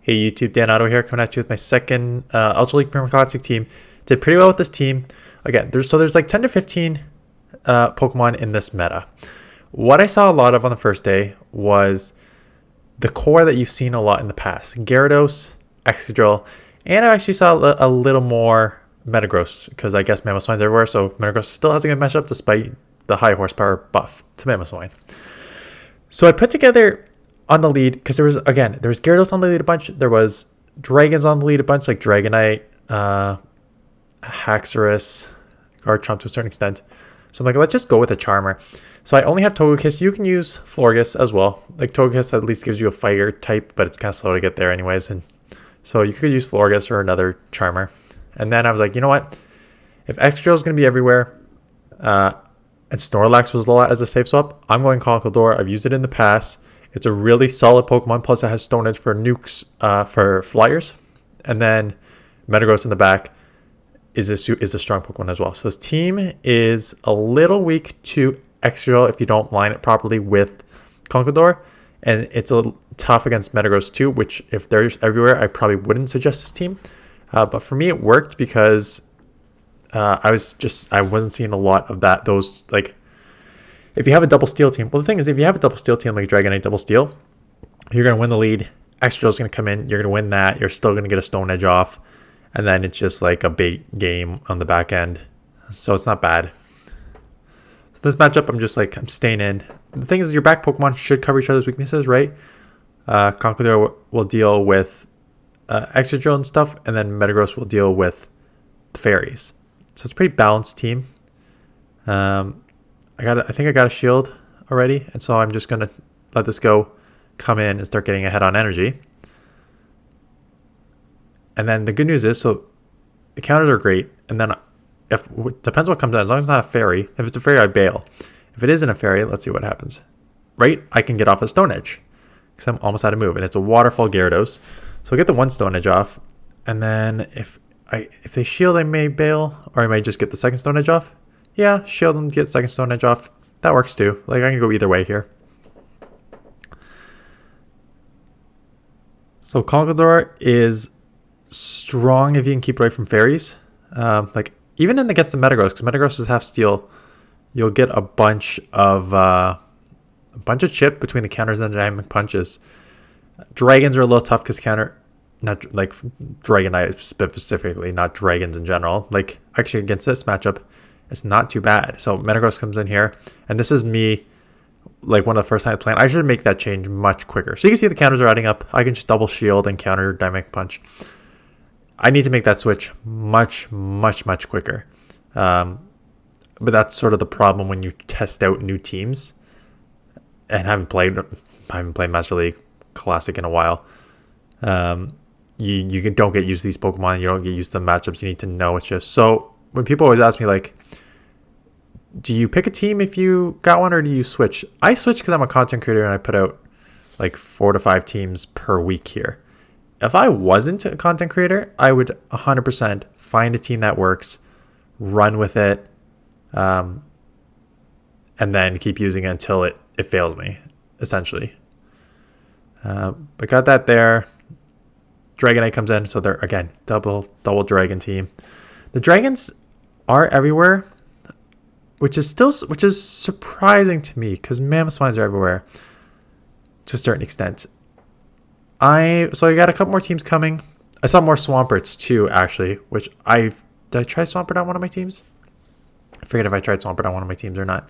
Hey YouTube, Dan Otto here, coming at you with my second Ultra League Premier Classic team. Did pretty well with this team. Again, there's like 10 to 15 Pokemon in this meta. What I saw a lot of on the first day was the core that you've seen a lot in the past. Gyarados, Excadrill, and I actually saw a little more Metagross, because I guess Mamoswine's everywhere, so Metagross still has a good matchup despite the high horsepower buff to Mamoswine. So I put together on the lead, because there was Gyarados on the lead a bunch, there was Dragons on the lead a bunch, like Dragonite, Haxorus, Garchomp to a certain extent. So I'm like, let's just go with a Charmer. So I only have Togekiss. You can use Florges as well. Like Togekiss at least gives you a fire type, but it's kind of slow to get there anyways. And so you could use Florges or another Charmer. And then I was like, you know what? If Excadrill is going to be everywhere, and Snorlax was a lot as a safe swap, I'm going Conkeldurr. I've used it in the past. It's a really solid Pokemon. Plus, it has Stone Edge for nukes, for flyers. And then Metagross in the back is a strong Pokemon as well. So this team is a little weak to Excadrill if you don't line it properly with Conkeldurr. And it's a little tough against Metagross too, which if they're just everywhere, I probably wouldn't suggest this team. But for me, it worked because I wasn't seeing a lot of that. Those, like, if you have a double steel team, well, the thing is, if you have a double steel team like Dragonite double steel, you're going to win the lead. Excadrill's going to come in. You're going to win that. You're still going to get a Stone Edge off. And then it's just like a bait game on the back end. So it's not bad. So this matchup, I'm staying in. The thing is, your back Pokemon should cover each other's weaknesses, right? Conkeldurr will deal with Excadrill and stuff. And then Metagross will deal with the fairies. So it's a pretty balanced team. I think I got a shield already, and so I'm just gonna let this go, come in and start getting ahead on energy. And then the good news is, so the counters are great, and then depends what comes out. As long as it's not a fairy. If it's a fairy, I bail. If it isn't a fairy, let's see what happens. Right, I can get off a Stone Edge because I'm almost out of move, and it's a waterfall Gyarados. So I'll get the one Stone Edge off, and then if they shield, I may bail, or I may just get the second Stone Edge off. Yeah, shield and get second Stone Edge off. That works too. Like, I can go either way here. So Conkeldurr is strong if you can keep away from fairies. Like, even against the Metagross, because Metagross is half steel, you'll get a bunch of chip between the counters and the dynamic punches. Dragons are a little tough because not like Dragonite specifically, not dragons in general. Like, actually against this matchup, it's not too bad. So Metagross comes in here, and this is me, like, one of the first times playing. I should make that change much quicker. So you can see the counters are adding up. I can just double shield and counter dynamic punch. I need to make that switch much, much, much quicker. But that's sort of the problem when you test out new teams. And I haven't played Master League Classic in a while. You don't get used to these Pokemon. You don't get used to the matchups. You need to know it's just so. When people always ask me, like, do you pick a team if you got one, or do you switch? I switch because I'm a content creator and I put out like 4 to 5 teams per week here. If I wasn't a content creator, I would 100% find a team that works, run with it, and then keep using it until it fails me, essentially. But got that there. Dragonite comes in, so they're, again, double dragon team. The dragons are everywhere, which is surprising to me because Mamoswines are everywhere to a certain extent. So I got a couple more teams coming. I saw more Swamperts too, actually, which did I try Swampert on one of my teams? I forget if I tried Swampert on one of my teams or not.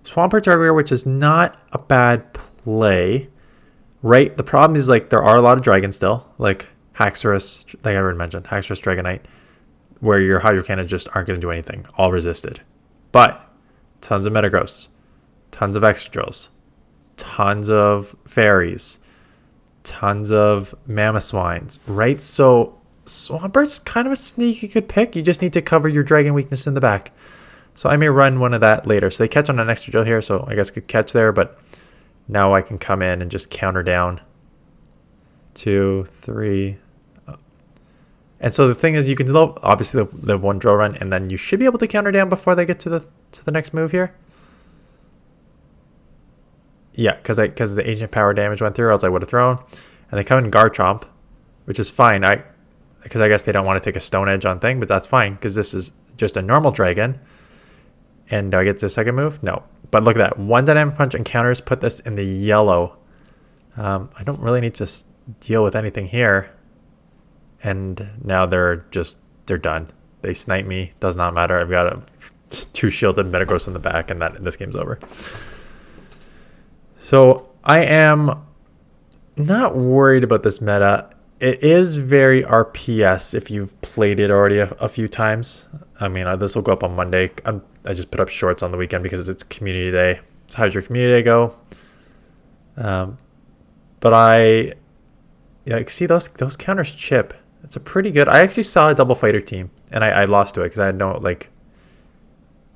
Swamperts are everywhere, which is not a bad play, right? The problem is, like, there are a lot of dragons still, like Haxorus, like I already mentioned, Haxorus, Dragonite, where your Hydro Cannon just aren't going to do anything, all resisted. But tons of Metagross, tons of Excadrills, tons of fairies, tons of Mamoswines, right? So Swampert's kind of a sneaky good pick. You just need to cover your dragon weakness in the back. So I may run one of that later. So they catch on an Excadrill here, so I guess could catch there, but now I can come in and just counter down 2, 3. And so the thing is, you can obviously the one drill run, and then you should be able to counter down before they get to the next move here. Yeah, because the ancient power damage went through, or else I would have thrown. And they come in Garchomp. which is fine. Because I guess they don't want to take a Stone Edge on thing, but that's fine because this is just a normal dragon. And do I get to a second move? No. But look at that. 1 Dynamic Punch encounters put this in the yellow. I don't really need to deal with anything here. And now they're done. They snipe me. Does not matter. I've got 2 shielded metagross in the back, and this game's over. So I am not worried about this meta. It is very RPS if you've played it already a few times. I mean, this will go up on Monday. I just put up shorts on the weekend because it's community day. So how's your community day go? But I see those counters chip. It's a pretty good. I actually saw a double fighter team, and I lost to it because I had no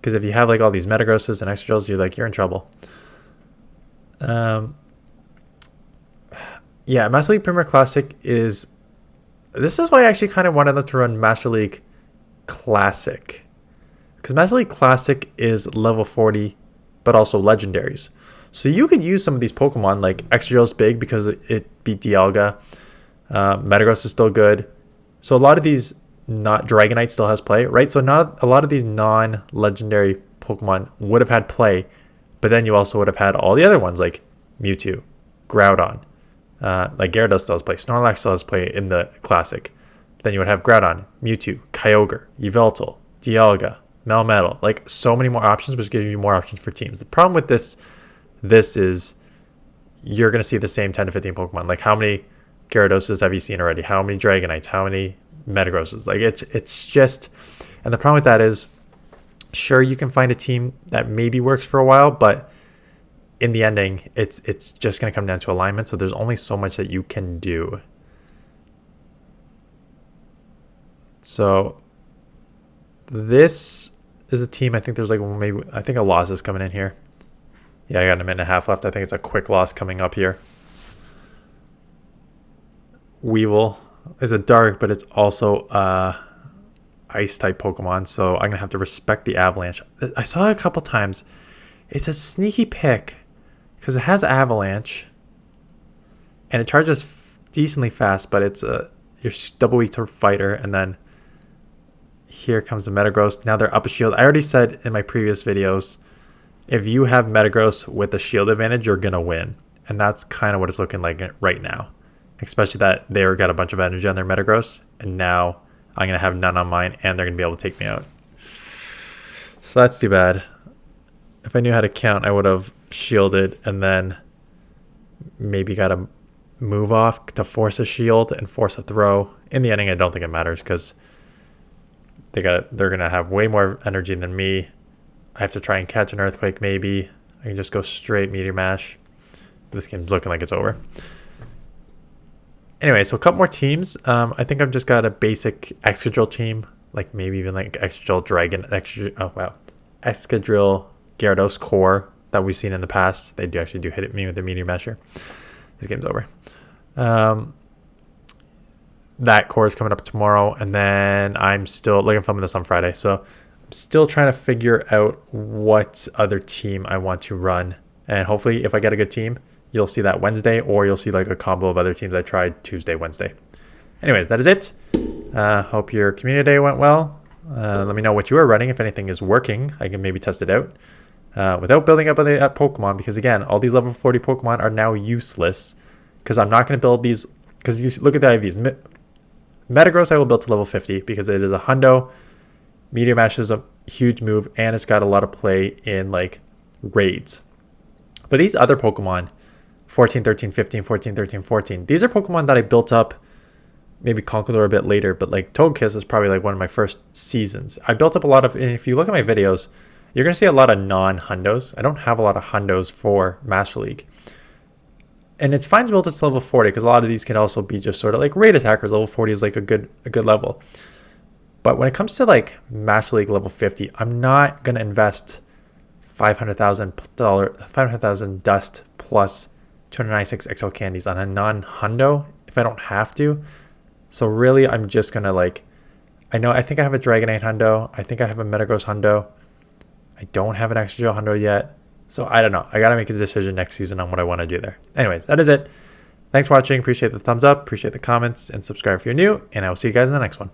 because if you have all these metagrosses and extra drills, you're in trouble. Yeah, Master League Premier Classic is... This is why I actually kind of wanted them to run Master League Classic. Because Master League Classic is level 40, but also legendaries. So you could use some of these Pokemon, like Excadrill's big because it beat Dialga. Metagross is still good. So a lot of these... Not Dragonite still has play, right? So not a lot of these non-legendary Pokemon would have had play, but then you also would have had all the other ones like Mewtwo, Groudon, like Gyarados still has play, Snorlax still has play in the Classic. Then you would have Groudon, Mewtwo, Kyogre, Yveltal, Dialga, Melmetal, like so many more options, which gives you more options for teams. The problem with this is you're going to see the same 10 to 15 Pokemon. Like how many Gyaradoses have you seen already? How many Dragonites? How many Metagrosses? Like it's just, and the problem with that is, sure, you can find a team that maybe works for a while, but in the ending, it's just going to come down to alignment. So there's only so much that you can do. So this is a team. I think there's I think a loss is coming in here. Yeah, I got a minute and a half left. I think it's a quick loss coming up here. Weevil is a dark, but it's also ice type Pokemon, so I'm gonna have to respect the Avalanche. I saw it a couple times. It's a sneaky pick because it has Avalanche and it charges decently fast, but it's you're double weak to fighter, and then here comes the Metagross. Now they're up a shield. I already said in my previous videos, if you have Metagross with a shield advantage, you're gonna win, and that's kind of what it's looking like right now. Especially that they got a bunch of energy on their Metagross, and now I'm going to have none on mine, and they're going to be able to take me out. So that's too bad. If I knew how to count, I would have shielded and then maybe got a move off to force a shield and force a throw. In the ending, I don't think it matters because they're going to have way more energy than me. I have to try and catch an Earthquake maybe. I can just go straight Meteor Mash. This game's looking like it's over. Anyway, so a couple more teams. I think I've just got a basic Excadrill team, like maybe even like Excadrill Dragon, Excadrill Gyarados core that we've seen in the past. They do hit me with the Meteor Masher. This game's over. That core is coming up tomorrow, and then I'm still I'm filming this on Friday, so I'm still trying to figure out what other team I want to run, and hopefully, if I get a good team, you'll see that Wednesday, or you'll see like a combo of other teams I tried Tuesday, Wednesday. Anyways, that is it. Hope your community day went well. Let me know what you are running. If anything is working, I can maybe test it out without building up at Pokemon, because again, all these level 40 Pokemon are now useless because I'm not going to build these, because you look at the IVs. Metagross I will build to level 50 because it is a hundo. Meteor Mash is a huge move, and it's got a lot of play in like raids. But these other Pokemon, 14, 13, 15, 14, 13, 14. These are Pokemon that I built up, maybe Conkeldurr a bit later, but like Togekiss is probably like one of my first seasons. I built up a lot of, and if you look at my videos, you're going to see a lot of non-hundos. I don't have a lot of hundos for Master League. And it's fine to build it to level 40 because a lot of these can also be just sort of like raid attackers. Level 40 is like a good level. But when it comes to like Master League level 50, I'm not going to invest $500,000 dust plus 296 XL candies on a non-hundo if I don't have to. So really, I'm just gonna I think I have a Dragonite hundo. I think I have a Metagross hundo. I don't have an Excadrill hundo yet. So I don't know. I gotta make a decision next season on what I want to do there. Anyways, that is it. Thanks for watching. Appreciate the thumbs up, appreciate the comments, and subscribe if you're new. And I will see you guys in the next one.